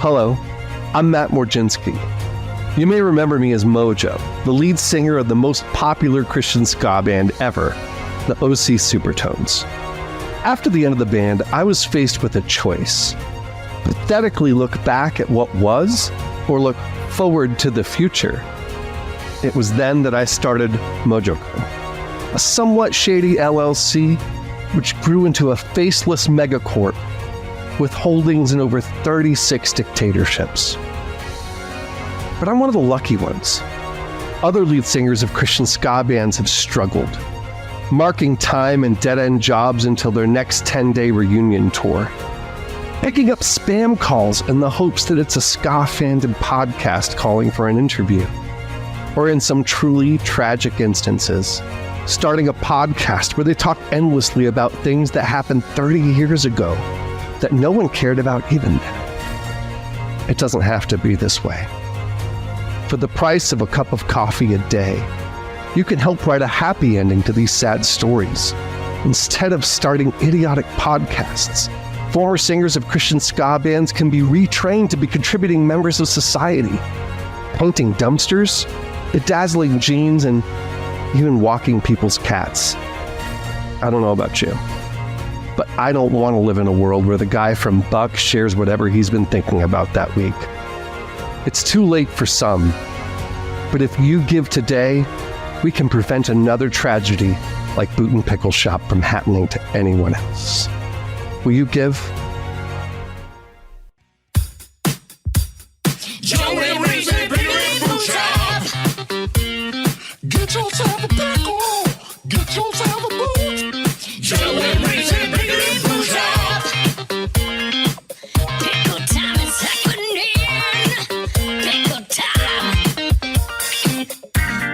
Hello, I'm Matt Morginski. You may remember me as Mojo, the lead singer of the most popular Christian ska band ever, the OC Supertones. After the end of the band, I was faced with a choice. Pathetically look back at what was, or look forward to the future. It was then that I started MojoCo, a somewhat shady LLC which grew into a faceless megacorp with holdings in over 36 dictatorships. But I'm one of the lucky ones. Other lead singers of Christian ska bands have struggled, marking time and dead-end jobs until their next 10-day reunion tour, picking up spam calls in the hopes that it's a ska fandom podcast calling for an interview, or in some truly tragic instances, starting a podcast where they talk endlessly about things that happened 30 years ago that no one cared about even then. It doesn't have to be this way. For the price of a cup of coffee a day, you can help write a happy ending to these sad stories. Instead of starting idiotic podcasts, former singers of Christian ska bands can be retrained to be contributing members of society, painting dumpsters, bedazzling jeans, and even walking people's cats. I don't know about you, but I don't want to live in a world where the guy from Buck shares whatever he's been thinking about that week. It's too late for some, but if you give today, we can prevent another tragedy like Boot and Pickle Shop from happening to anyone else. Will you give? Get yourself a pickle. Get yourself a boot. Joe and Razor, bigger than boot shop. Pickle time is happening. Pickle time.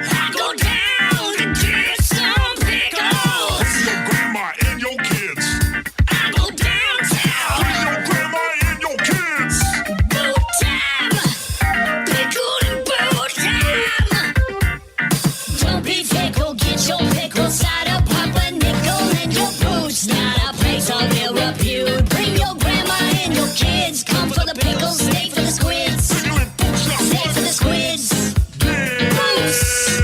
I go down to get some pickles. Bring your grandma and your kids. I go downtown. Bring your grandma and your kids. Boot time. Pickle and boot time. Don't be fickle, get your pickle cider, pop a nickel in your boots. Not a place of ill repute. Bring your grandma and your kids. Come for the pickles, stay for the squids. Stay for the squids. Boots.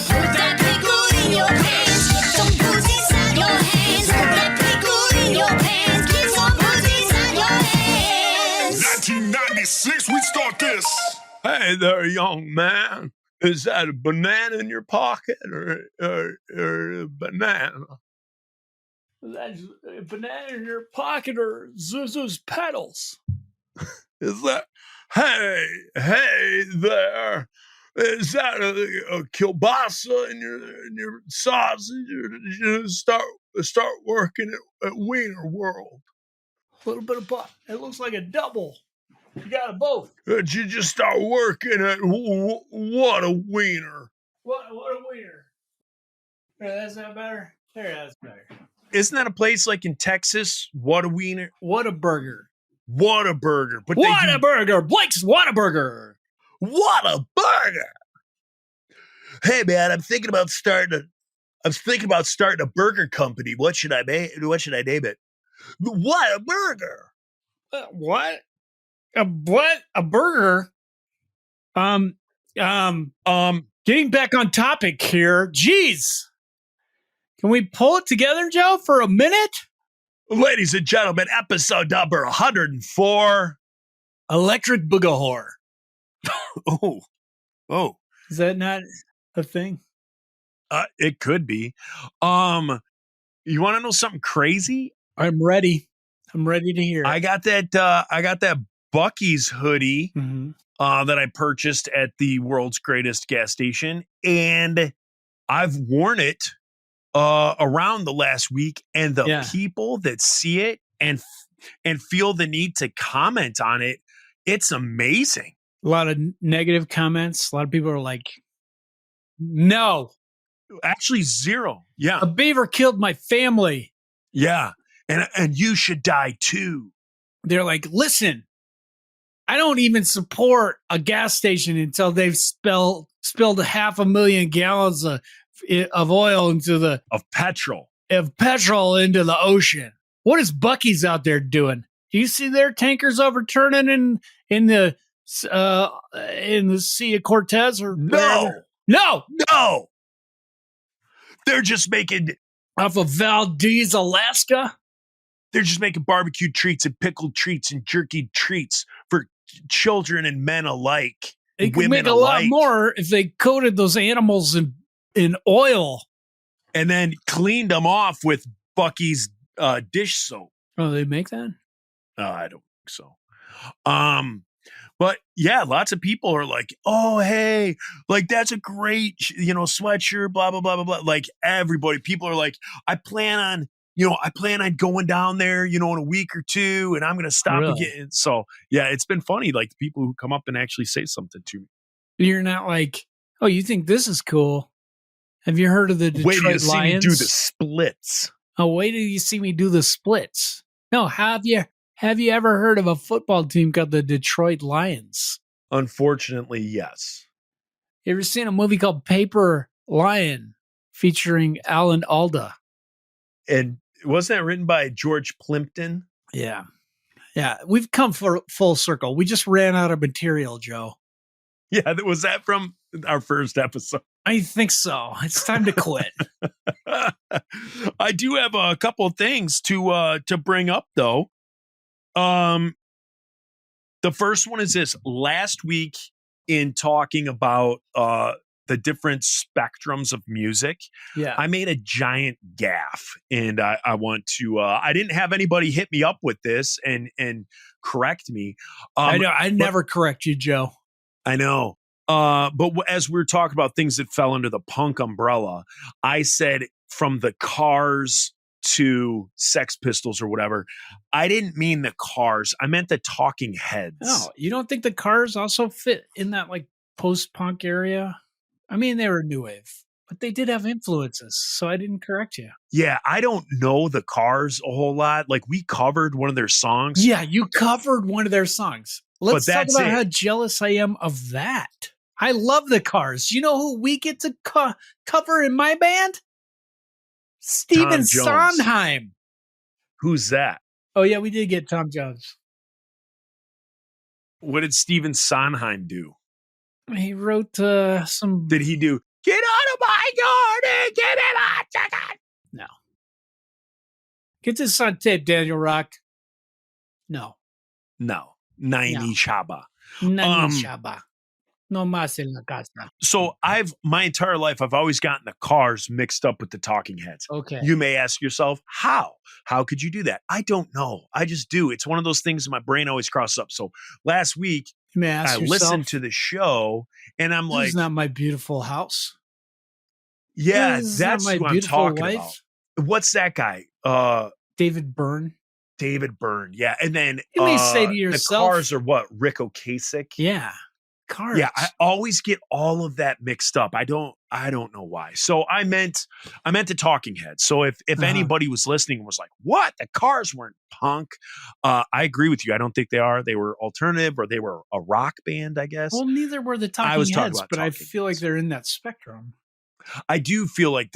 Put that pickle in your pants. Get some boots inside your hands. Put that pickle in your pants. Get some boots inside your hands. 1996, we start this. Hey there, young man. Is that a banana in your pocket or a banana? That's a banana in your pocket or Zuzu's pedals. Is that, hey there. Is that a kielbasa in your sausage, or did you start working at Wiener World? A little bit of both. It looks like a double. You got it both. Did you just start working at what a wiener? What a wiener. That's not better. There, that's better. Isn't that a place like in Texas? What a wiener. What a burger. What a burger. But what a burger. Blake's What a Burger. What a burger. Hey man, I'm thinking about starting a burger company. What should I name it? What a burger. What? A burger? Getting back on topic here. Jeez. Can we pull it together, Joe, for a minute? Ladies and gentlemen, episode number 104. Electric Boogawhore. Oh. Is that not a thing? It could be. You want to know something crazy? I'm ready. I'm ready to hear it. I got that Buc-ee's hoodie that I purchased at the world's greatest gas station, and I've worn it around the last week, and the people that see it and feel the need to comment on it, it's amazing. A lot of negative comments. A lot of people are like, no. Actually, zero. Yeah. A beaver killed my family. Yeah. And you should die too. They're like, listen, I don't even support a gas station until they've spilled 500,000 gallons of oil of petrol into the ocean. What is Buc-ee's out there doing? Do you see their tankers overturning in the Sea of Cortez or wherever? No, No. They're just making off of Valdez, Alaska. They're just making barbecued treats and pickled treats and jerky treats for children and men alike. They could women make a alike, lot more if they coated those animals in oil. and then cleaned them off with Bucky's dish soap. Oh, they make that? I don't think so. But yeah, lots of people are like, "Oh, hey, like that's a great, sweatshirt." Blah blah blah blah blah. Like everybody, people are like, "I plan on going down there, in a week or two, and I'm gonna stop Really? again." So yeah, it's been funny. Like the people who come up and actually say something to me. You're not like, oh, you think this is cool? Have you heard of the Detroit Wait till you see me Lions? do the splits. Oh, wait till you see me do the splits. No, have you ever heard of a football team called the Detroit Lions? Unfortunately, yes. You ever seen a movie called Paper Lion featuring Alan Alda? And wasn't that written by George Plimpton? Yeah. Yeah, we've come full circle. We just ran out of material, Joe. Yeah, was that from our first episode? I think so. It's time to quit. I do have a couple of things to bring up, though. The first one is this. Last week, in talking about the different spectrums of music, Yeah. I made a giant gaffe, and I want to. I didn't have anybody hit me up with this and correct me. I know. I never correct you, Joe. I know. But as we were talking about things that fell under the punk umbrella, I said from the Cars to Sex Pistols or whatever. I didn't mean the Cars. I meant the Talking Heads. Oh, you don't think the Cars also fit in that like post-punk area? I mean, they were new wave, but they did have influences, so I didn't correct you. Yeah, I don't know the Cars a whole lot. Like we covered one of their songs. Yeah, you covered one of their songs. Let's talk that's about it. how jealous I am of that. I love the Cars. You know who we get to cover in my band? Steven Jones. Sondheim. Who's that? Oh, yeah, we did get Tom Jones. What did Steven Sondheim do? He wrote some... Did he do, "Get out of my garden, get it out, chicken"? No. Get this on tape, Daniel Rock. No. No. Naini No. Chaba. Nani Shaba. No mas en la casa. So my entire life, I've always gotten the Cars mixed up with the Talking Heads. Okay. You may ask yourself, how? How could you do that? I don't know. I just do. It's one of those things in my brain always crosses up. So last week, You may ask I yourself, listened to the show and I'm this like, is not my beautiful house. yeah, This is not that's my what I'm beautiful talking wife. about. What's that guy? David Byrne. David Byrne. Yeah. And then You may say to the yourself, Cars are what? Rick Ocasek? yeah, Cars. Yeah, I always get all of that mixed up. I don't know why. So I meant the Talking Heads. So if anybody was listening and was like, "What? The Cars weren't punk?" I agree with you. I don't think they are. They were alternative, or they were a rock band, I guess. Well, neither were the Talking was talking Heads, about but I Talking feel like Heads. they're in that spectrum. I do feel like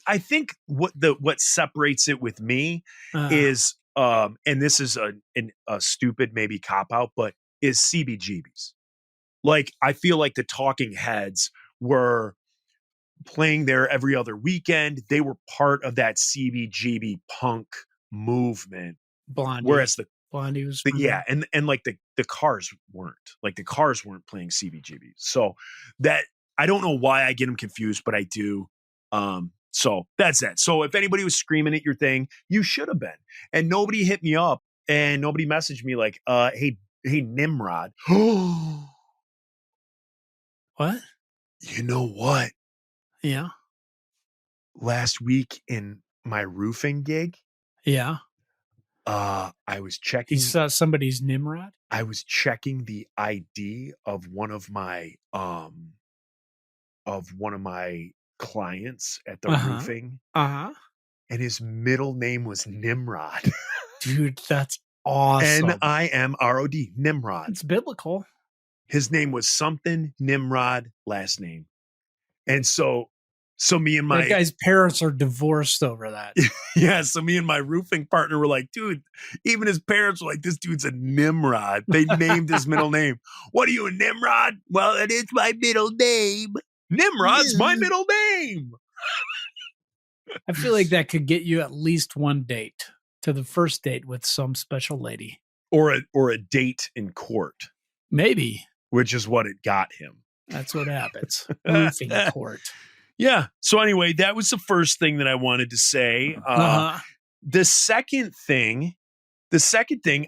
I think what separates it with me is and this is a stupid maybe cop out, but is CBGBs. Like, I feel like the Talking Heads were playing there every other weekend. They were part of that CBGB punk movement. Blondie. Whereas Blondie was from yeah, and like the Cars weren't. Like the Cars weren't playing CBGB. So that I don't know why I get them confused, but I do. So that's that. So if anybody was screaming at your thing, you should have been. And nobody hit me up and nobody messaged me like, hey Nimrod. What? You know what? Yeah. Last week in my roofing gig, Yeah. I was He checking. saw somebody's Nimrod. I was checking the ID of one of my clients at the roofing, Uh-huh. and his middle name was Nimrod. Dude, that's awesome. Nimrod. Nimrod. It's biblical. His name was something Nimrod, last name. And so So me and That my guy's parents are divorced over that. yeah, so me and my roofing partner were like, dude, even his parents were like, this dude's a Nimrod. They named his middle name. What are you, a Nimrod? Well, it is my middle name. Nimrod's my middle name. I feel like that could get you at least one date to the first date with some special lady. Or a date in court, Maybe which is what it got him. that's what happens. Roofing court. Yeah. So anyway, that was the first thing that I wanted to say. The second thing,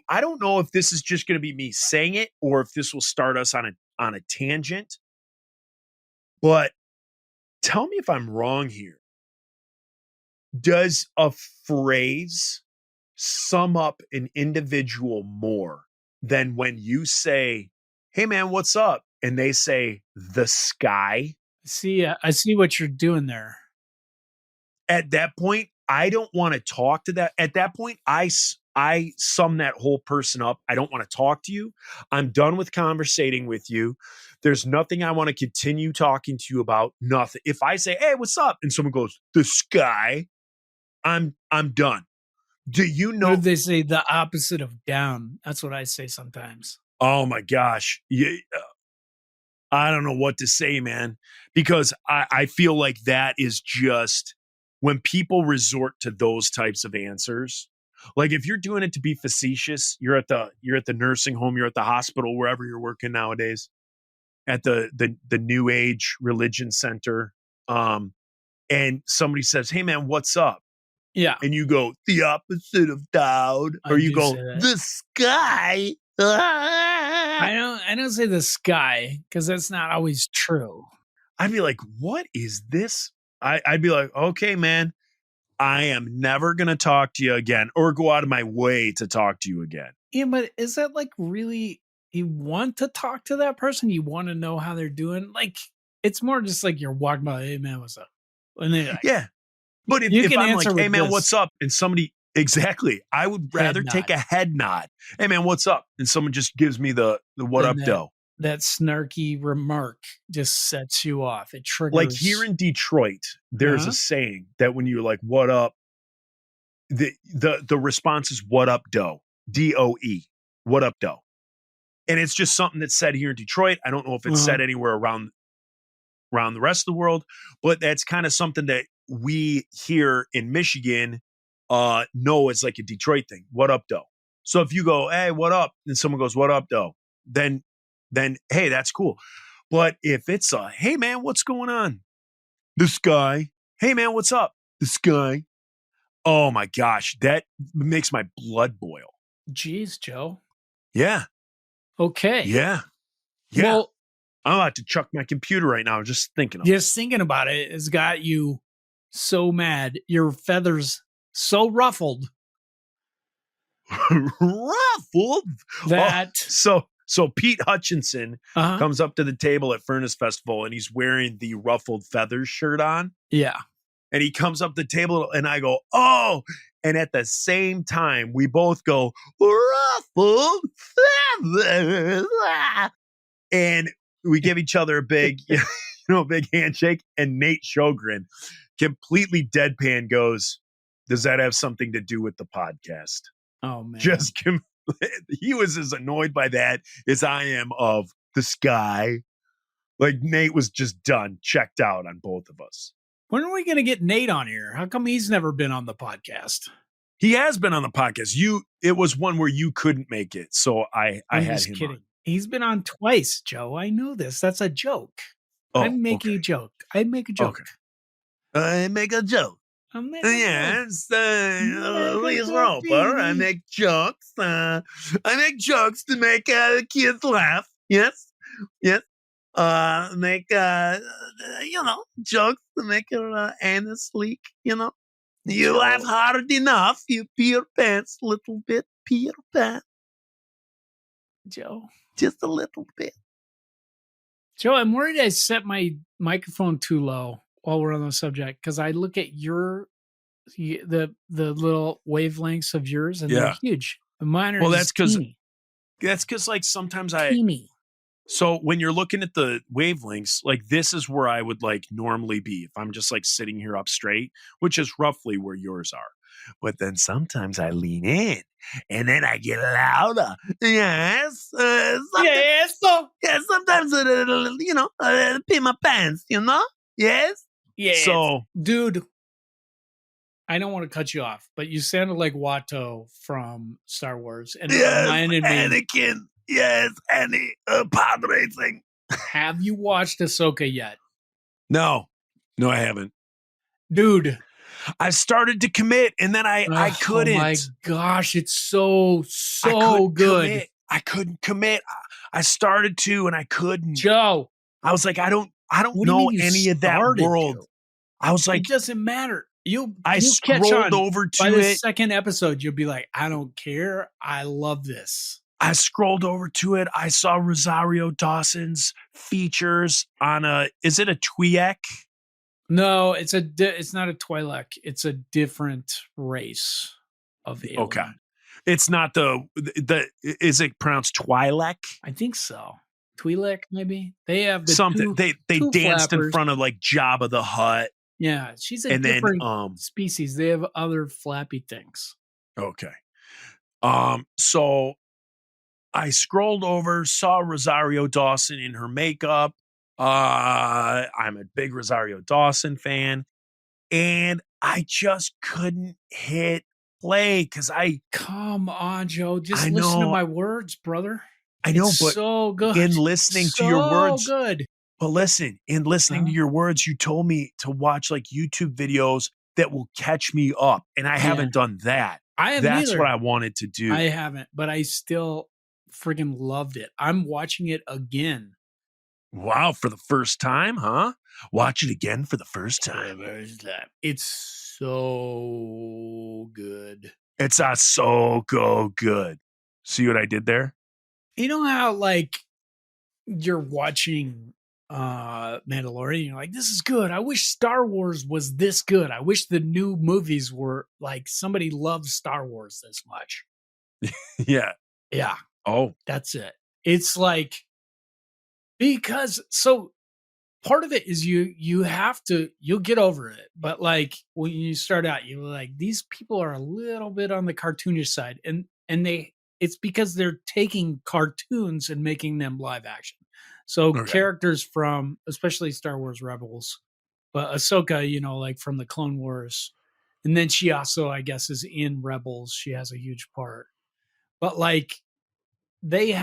I don't know if this is just going to be me saying it or if this will start us on a tangent. But tell me if I'm wrong here. Does a phrase sum up an individual more than when you say, "Hey man, what's up?" and they say the sky? I see what you're doing there. At that point, I don't want to talk to that. At that point, I sum that whole person up. I don't want to talk to you. I'm done with conversating with you. There's nothing I want to continue talking to you about. Nothing. If I say, "Hey, what's up?" and someone goes, "The sky," I'm done. Do you know? What did they say? The opposite of down. That's what I say sometimes. Oh my gosh. I don't know what to say, man, because I feel like that is just when people resort to those types of answers. Like if you're doing it to be facetious, you're at the nursing home, you're at the hospital, wherever you're working nowadays, at the new age religion center. And somebody says, "Hey man, what's up?" Yeah. And you go, "The opposite of down," or you go, "The sky." I don't say the sky because that's not always true. I'd be like, "What is this?" I'd be like, "Okay, man, I am never going to talk to you again or go out of my way to talk to you again." Yeah, but is that like really you want to talk to that person? You want to know how they're doing? Like it's more just like you're walking by, "Hey man, what's up?" And they're like, Yeah. But You if can I'm answer like, "Hey with man, this. what's up?" and somebody, exactly, I would rather Head take nod. a head nod. "Hey man, what's up?" and someone just gives me the what And up, that- doe. that snarky remark just sets you off. It triggers. Like here in Detroit, there's Uh-huh. a saying that when you're like, "What up?" the response is "What up, doe?" DOE. What up, doe? And it's just something that's said here in Detroit. I don't know if it's said anywhere around the rest of the world, but that's kind of something that we here in Michigan know as like a Detroit thing. What up, doe? So if you go, "Hey, what up?" and someone goes, "What up, doe?" then hey, that's cool. But if it's a, "Hey man, what's going on?" "The sky." "Hey man, what's up?" "The sky." Oh my gosh, that makes my blood boil. Jeez, Joe. Yeah. Okay. Yeah. Well, I'm about to chuck my computer right now just thinking of just thinking about it has got you so mad. Your feathers so ruffled it. Ruffled. that So Pete Hutchinson uh-huh. comes up to the table at Furnace Festival and he's wearing the ruffled feathers shirt on. Yeah. And he comes up the table and I go, "Oh." And at the same time, we both go, "Ruffled feathers." And we give each other a big, big handshake. And Nate Sjogren, completely deadpan, goes, "Does that have something to do with the podcast?" Oh man. He was as annoyed by that as I am of the sky. Like Nate was just done, checked out on both of us. When are we going to get Nate on here? How come he's never been on the podcast? He has been on the podcast. It was one where you couldn't make it, so I I'm had just him kidding. on. He's been on twice, Joe. I know this. That's a joke. Oh, I'm making okay. a joke. I make a joke. Okay. I make a joke. I'm making a joke. Yes, Make a Lee joke, Roper. I baby. make jokes. I make jokes to make kids laugh. Yes, yes. Make jokes to make your anus leak. You Joe. laugh hard enough, you pee your pants a little bit. Pee your pants Joe. just a little bit. Joe, I'm worried I set my microphone too low while we're on the subject because I look at the little wavelengths of yours and Yeah. they're huge. Mine are Well, just that's 'cause teeny. That's because like sometimes Teeny. So when you're looking at the wavelengths, like this is where I would like normally be if I'm just like sitting here up straight, which is roughly where yours are. But then sometimes I lean in and then I get louder. Yes. Yes, so. Yeah, sometimes, pee my pants, Yes. Yes. So, Dude, I don't want to cut you off, but you sounded like Watto from Star Wars. And it reminded me. Anakin. Yes, Annie, pod racing. Have you watched Ahsoka yet? No, I haven't. Dude. I started to commit and then I couldn't. Oh my gosh, it's so good. I couldn't commit. I started to and I couldn't. Joe. I was like, I don't What do you know mean you any of that started world. to? I was like, it doesn't matter. You'll catch scrolled on. over to By the it. second episode, you'll be like, I don't care. I love this. I scrolled over to it. I saw Rosario Dawson's features on is it a Twi'lek? No, it's not a Twi'lek. It's a different race of alien. Okay. It's not the is it pronounced Twi'lek? I think so. Twi'lek, maybe. They have the something. They two danced flappers. in front of like Jabba the Hutt. Yeah, she's a And then, different species. They have other flappy things. Okay. So I scrolled over, saw Rosario Dawson in her makeup. I'm a big Rosario Dawson fan. And I just couldn't hit play because Come on, Joe. Just I listen to know. my words, brother. I know, It's but so good. in listening to your words, So good. but listen, in listening to your words, you told me to watch like YouTube videos that will catch me up. And I haven't done that. I haven't That's either. what I wanted to do. I haven't, but I still freaking loved it. I'm watching it again. Wow, for the first time, huh? Watch it again for the first For the time. first time. It's so good. It's so good. See what I did there? You know how like you're watching Mandalorian, you're like, this is good. I wish Star Wars was this good. I wish the new movies were like somebody loves Star Wars this much. Yeah. Yeah. Oh, That's it. It's like because so part of it is you'll get over it. But like when you start out, you're like, these people are a little bit on the cartoonish side. And it's because they're taking cartoons and making them live action. So characters from especially Star Wars Rebels, but Ahsoka, like from the Clone Wars. And then she also, I guess, is in Rebels. She has a huge part. But like they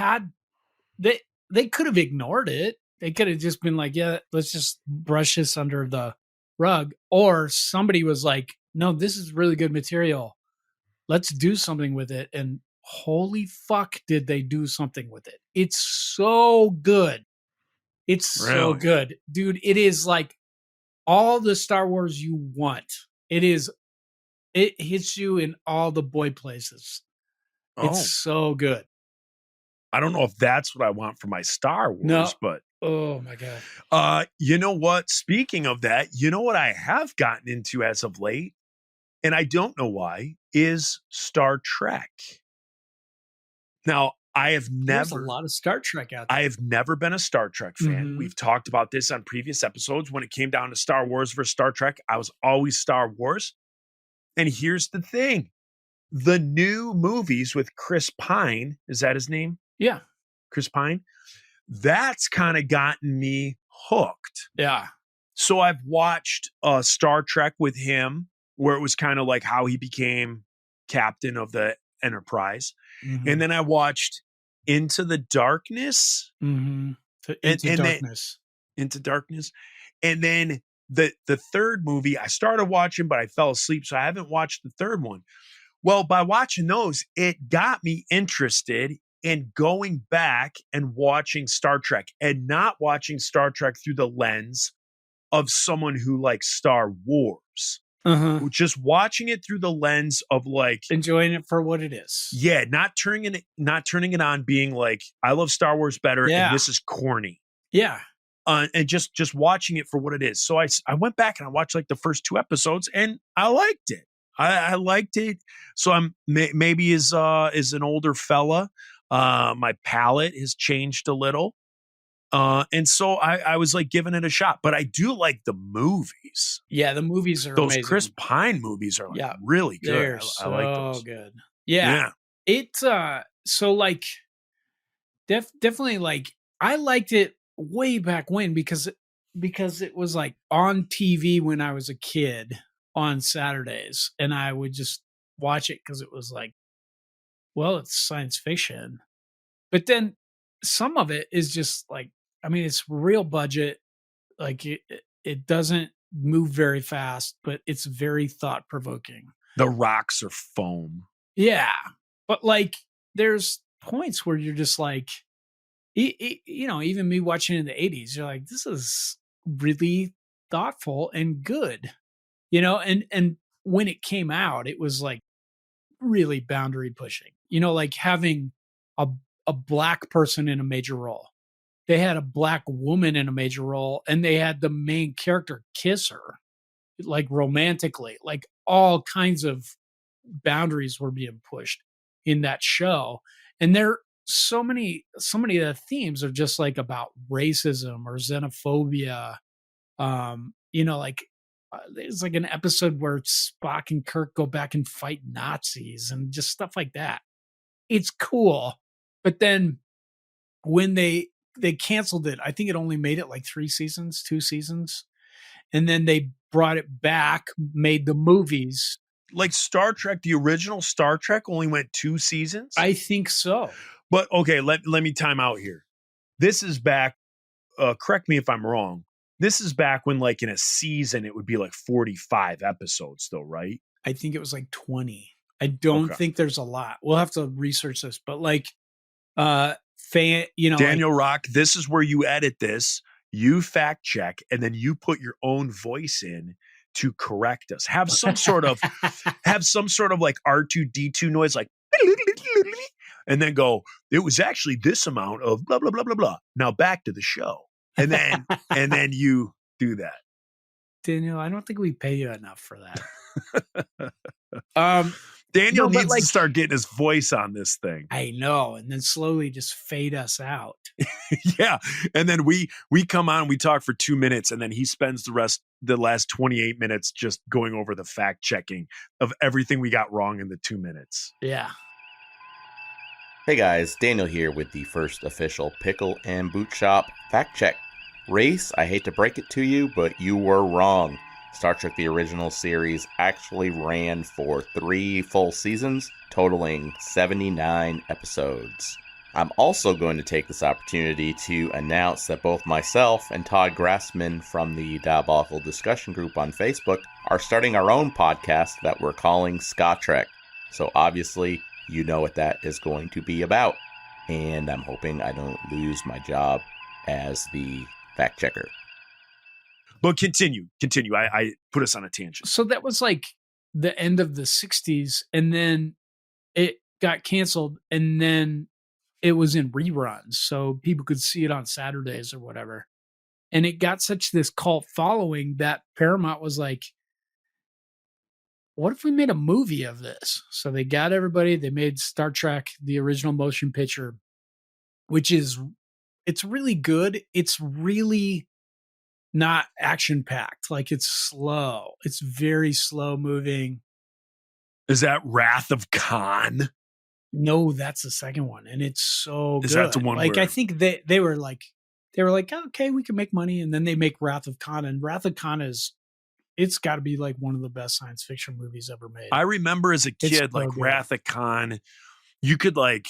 could have ignored it. They could have just been like, yeah, let's just brush this under the rug. Or somebody was like, no, this is really good material. Let's do something with it. And holy fuck, did they do something with it? It's so good. It's so Really? good. Dude, it is like all the Star Wars you want. It hits you in all the boy places. It's so good. I don't know if that's what I want for my Star Wars, but oh my God. You know what? Speaking of that, you know what I have gotten into as of late, and I don't know why, is Star Trek. Now, There's a lot of Star Trek out there. I have never been a Star Trek fan. Mhm. We've talked about this on previous episodes. When it came down to Star Wars versus Star Trek, I was always Star Wars. And here's the thing. The new movies with Chris Pine, is that his name? Yeah. Chris Pine? That's kind of gotten me hooked. Yeah. So I've watched Star Trek with him, where it was kind of like how he became captain of the Enterprise. Mhm. And then I watched Into the Darkness. Mhm. And Darkness. Into Darkness. And then the third movie, I started watching, but I fell asleep. So I haven't watched the third one. Well, by watching those, it got me interested in going back and watching Star Trek and not watching Star Trek through the lens of someone who likes Star Wars. Uh-huh. Just watching it through the lens of like Enjoying it for what it is. yeah, not turning it on, being like, I love Star Wars better, Yeah. and this is corny. Yeah. And just watching it for what it is. So I went back and I watched like the first 2 episodes, and I liked it. I liked it. So I'm maybe as an older fella, my palate has changed a little. And so I was like giving it a shot, but I do like the movies. Yeah, the movies are Those amazing. Chris Pine movies are like Yeah, really good. They're I like those. good. Yeah. It so like definitely like I liked it way back when because it was like on TV when I was a kid on Saturdays, and I would just watch it because it was like, well, it's science fiction. But then some of it is just like, I mean, it's real budget. Like it doesn't move very fast, but it's very thought provoking. The rocks are foam. Yeah. But like there's points where you're just like, you know, even me watching it in the 80s, you're like, this is really thoughtful and good, you know, and when it came out, it was like really boundary pushing, you know, like having a black person in a major role. They had a black woman in a major role, and they had the main character kiss her like romantically, like all kinds of boundaries were being pushed in that show. And there so many of the themes are just like about racism or xenophobia. You know, like there's like an episode where Spock and Kirk go back and fight Nazis and just stuff like that. It's cool. But then when they canceled it, I think it only made it like 2 seasons. And then they brought it back, made the movies. Like Star Trek, the original Star Trek only went 2 seasons? I think so. But okay, let me time out here. This is back, correct me if I'm wrong. This is back when like in a season, it would be like 45 episodes though, right? I think it was like 20. I don't think there's a lot. We'll have to research this, but like, you know, Daniel Rock, this is where you edit this, you fact check, and then you put your own voice in to correct us. Have some sort of like R2D2 noise, like, and then go, it was actually this amount of blah, blah, blah, blah, blah. Now back to the show. And then you do that. Daniel, I don't think we pay you enough for that. Daniel needs to start getting his voice on this thing. I know. And then slowly just fade us out. Yeah. And then we come on, we talk for 2 minutes, and then he spends the last 28 minutes just going over the fact checking of everything we got wrong in the 2 minutes. Yeah. Hey guys, Daniel here with the first official Pickle and Boot Shop fact check. Race, I hate to break it to you, but you were wrong. Star Trek the Original Series actually ran for 3 full seasons, totaling 79 episodes. I'm also going to take this opportunity to announce that both myself and Todd Grassman from the Diabolical Discussion Group on Facebook are starting our own podcast that we're calling Ska Trek. So obviously, you know what that is going to be about. And I'm hoping I don't lose my job as the fact checker. But continue. I put us on a tangent. So that was like the end of the 60s, and then it got canceled, and then it was in reruns, so people could see it on Saturdays or whatever. And it got such this cult following that Paramount was like, what if we made a movie of this? So they got everybody, they made Star Trek, the original motion picture, it's really good. It's really not action packed. Like it's slow. It's very slow moving. Is that Wrath of Khan? No, that's the second one. And it's so good. Is that the one like, where... I think they were like, okay, we can make money. And then they make Wrath of Khan, and Wrath of Khan it's got to be like one of the best science fiction movies ever made. I remember as a kid, like Wrath of Khan, you could like,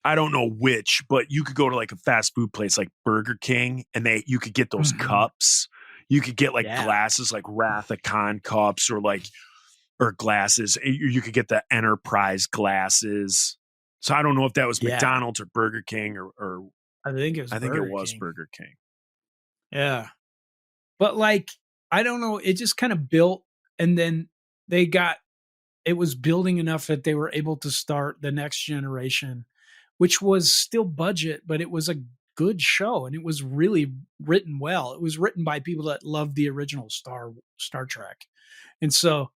I don't know which, but you could go to like a fast food place like Burger King, and you could get those cups. You could get like glasses, like Wrath of Khan cups, or glasses. You could get the Enterprise glasses. So I don't know if that was McDonald's or Burger King or I think it was Burger King. Yeah. But like, I don't know. It just kind of built, and then it was building enough that they were able to start the next generation, which was still budget, but it was a good show, and it was really written well. It was written by people that loved the original Star Trek. And so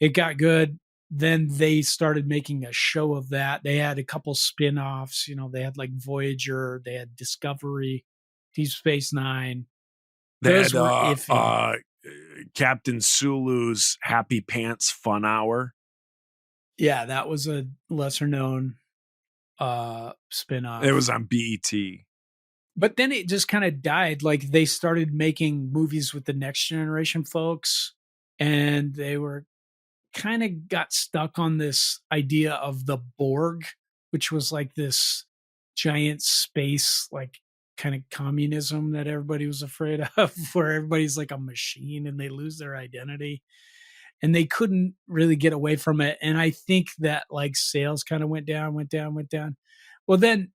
it got good. Then they started making a show of that. They had a couple spin-offs, they had like Voyager, they had Discovery, Deep Space Nine. They Those had were iffy. Captain Sulu's Happy Pants Fun Hour. Yeah, that was a lesser known spin-off. It was on BET. But then it just kind of died. Like they started making movies with the next generation folks, and they were kind of got stuck on this idea of the Borg, which was like this giant space, like kind of communism that everybody was afraid of, where everybody's like a machine and they lose their identity. And they couldn't really get away from it. And I think that like sales kind of went down. Well, then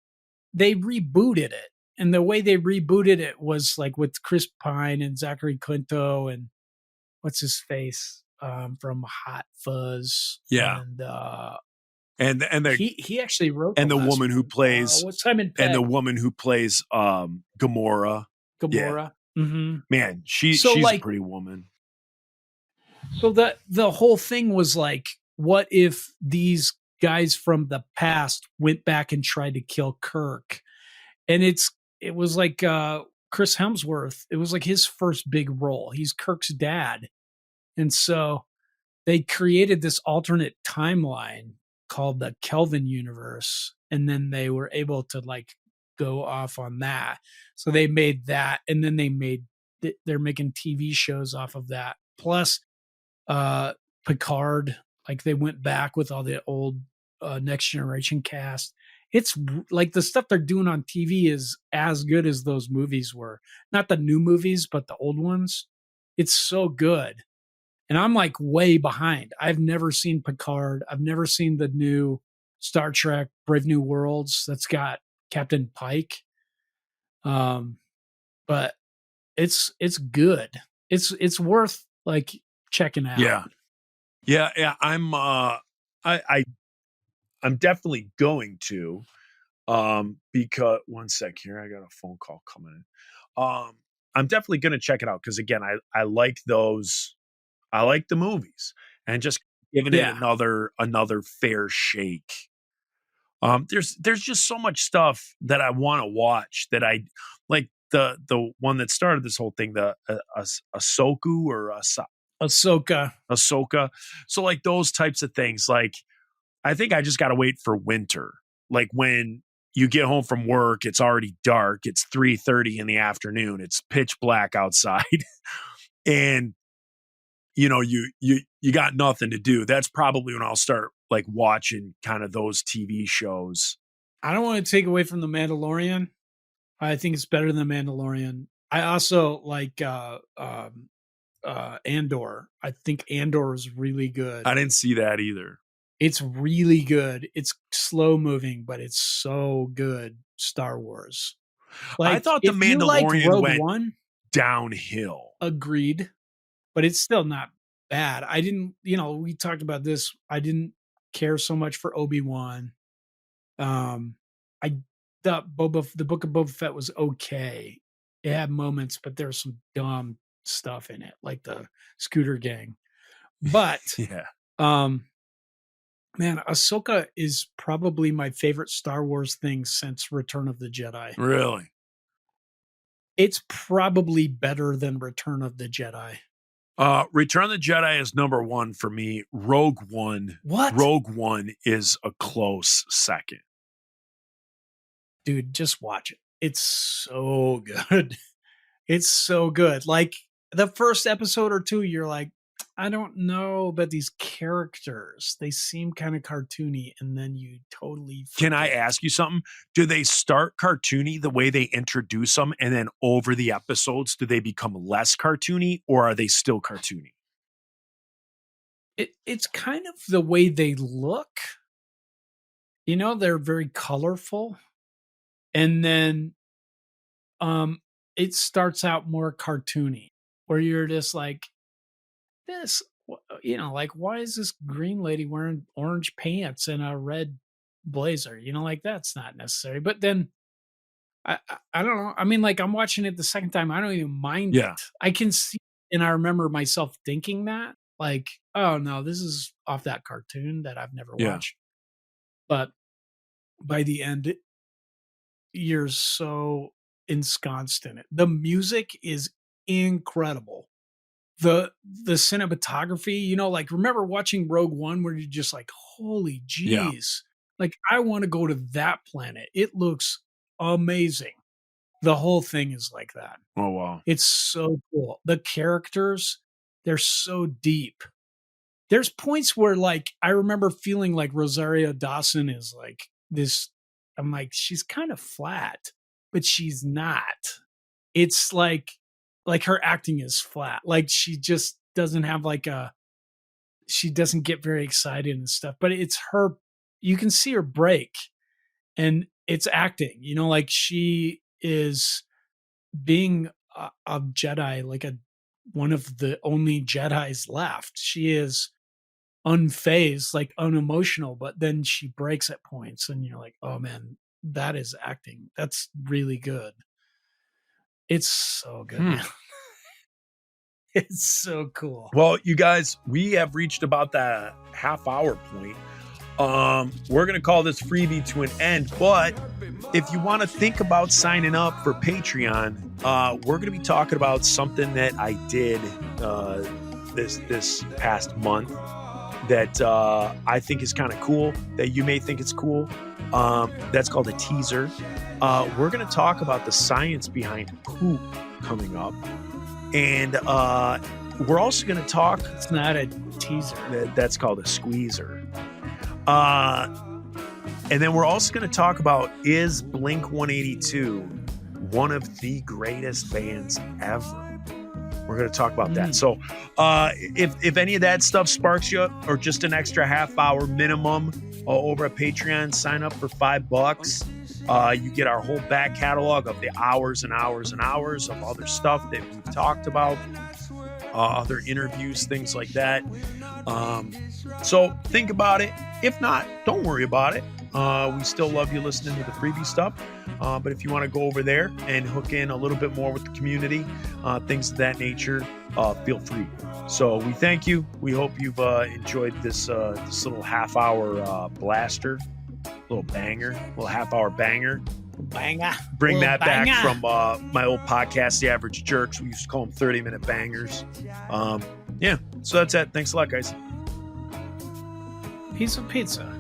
they rebooted it. And the way they rebooted it was like with Chris Pine and Zachary Quinto and what's his face from Hot Fuzz. Yeah. And And the he actually wrote and the last woman who one. plays What's Simon Pegg? and the woman who plays Gamora. Gamora. Mm-hmm. Man, she's like, a pretty woman. So the whole thing was like, what if these guys from the past went back and tried to kill Kirk? And it was like Chris Hemsworth. It was like his first big role. He's Kirk's dad. And so they created this alternate timeline called the Kelvin universe. And then they were able to like go off on that. So they made that. And then they're making TV shows off of that. Plus Picard, like they went back with all the old Next Generation cast. It's like the stuff they're doing on TV is as good as those movies were. Not the new movies, but the old ones. It's so good. And I'm like way behind. I've never seen Picard. I've never seen the new Star Trek Brave New Worlds that's got Captain Pike. But it's good. It's worth like checking out. Yeah. I'm definitely going to, because one sec here, I got a phone call coming in. I'm definitely going to check it out. Cause again, I like those, I like the movies and just giving it another fair shake. There's just so much stuff that I want to watch that I like the one that started this whole thing, the Ahsoka. So like those types of things, like I think I just got to wait for winter. Like when you get home from work, it's already dark. It's 3:30 in the afternoon. It's pitch black outside. And you know, you got nothing to do. That's probably when I'll start like watching kind of those TV shows. I don't want to take away from The Mandalorian. I think it's better than The Mandalorian. I also like Andor. I think Andor is really good. I didn't see that either. It's really good. It's slow moving, but it's so good. Star Wars. Like, I thought The Mandalorian went downhill. Agreed. But it's still not bad. I didn't, we talked about this. I didn't care so much for Obi-Wan. I thought the Book of Boba Fett was okay. It had moments, but there's some dumb stuff in it, like the scooter gang. But man, Ahsoka is probably my favorite Star Wars thing since Return of the Jedi. Really? It's probably better than Return of the Jedi. Return of the Jedi is number one for me. Rogue One is a close second. Dude, just watch it. It's so good. It's so good. Like the first episode or two, you're like, I don't know about these characters. They seem kind of cartoony, and then you totally forget. Can I ask you something? Do they start cartoony the way they introduce them, and then over the episodes, do they become less cartoony, or are they still cartoony? It's kind of the way they look. They're very colorful. And then it starts out more cartoony, where you're just like, this, like, why is this green lady wearing orange pants and a red blazer? Like that's not necessary. But then I don't know. I mean, like I'm watching it the second time. I don't even mind it. I can see, and I remember myself thinking that, like, oh no, this is off that cartoon that I've never watched. But by the end, you're so ensconced in it. The music is incredible. The cinematography, you know, like remember watching Rogue One where you're just like, holy Yeah. jeez. Like I want to go to that planet. It looks amazing. The whole thing is like that. Oh wow. It's so cool. The characters, they're so deep. There's points where like I remember feeling like Rosario Dawson is like this. I'm like, she's kind of flat, but she's not. It's like her acting is flat. Like she just doesn't have she doesn't get very excited and stuff, but it's her, you can see her break and it's acting, you know, like she is being a Jedi, like one of the only Jedis left. She is unfazed, like unemotional, but then she breaks at points and you're like, oh man, that is acting. That's really good. It's so good. Man. It's so cool. Well, you guys, we have reached about that half-hour point. We're going to call this freebie to an end, but if you want to think about signing up for Patreon, we're going to be talking about something that I did this past month that I think is kind of cool, that you may think it's cool. That's called a teaser. We're going to talk about the science behind poop coming up. And we're also going to talk... It's not a teaser. That's called a squeezer. And then we're also going to talk about, is Blink-182 one of the greatest bands ever? We're going to talk about that. So if any of that stuff sparks you, or just an extra half hour minimum over at Patreon, sign up for $5. You get our whole back catalog of the hours and hours and hours of other stuff that we've talked about, other interviews, things like that. So think about it. If not, don't worry about it. We still love you listening to the freebie stuff. But if you want to go over there and hook in a little bit more with the community, things of that nature, feel free. So we thank you. We hope you've enjoyed this little half-hour blaster, little banger, little half-hour banger. Banger. Bring that banger. back from my old podcast, The Average Jerks. We used to call them 30-minute bangers. Yeah, so that's it. Thanks a lot, guys. Piece of pizza.